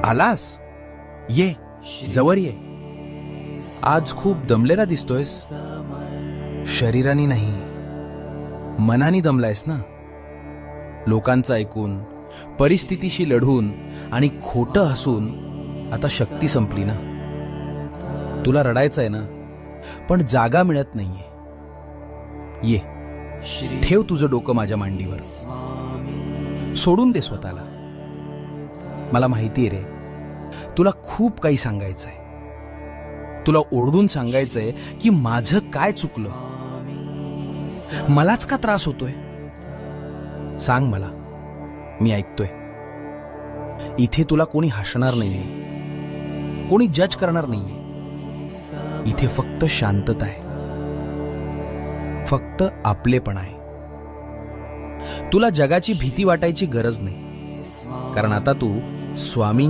आलास? ये, जवळ ये. आज खूप दमलेला दिसतोयस. शरीराने नाही, मनाने दमलायस ना. लोकांचं ऐकून, परिस्थितीशी लढून आणि खोटं हसून आता शक्ती संपली ना. तुला रडायचंय ना, पण जागा मिळत नाहीये. ये, ठेव तुझं डोकं माझ्या मांडीवर. सोडून दे स्वतःला. मला माहितीये रे, तुला खूप काही सांगायचंय. तुला ओरडून सांगायचंय की माझं काय चुकलं, मलाच का त्रास होतोय. सांग मला, मी ऐकतोय. इथे तुला कोणी हसणार नाहीये, कोणी जज करणार नाहीये. इथे फक्त शांतता आहे, फक्त आपलेपण आहे. तुला जगाची भीती वाटायची गरज नाही, कारण आता तू स्वामी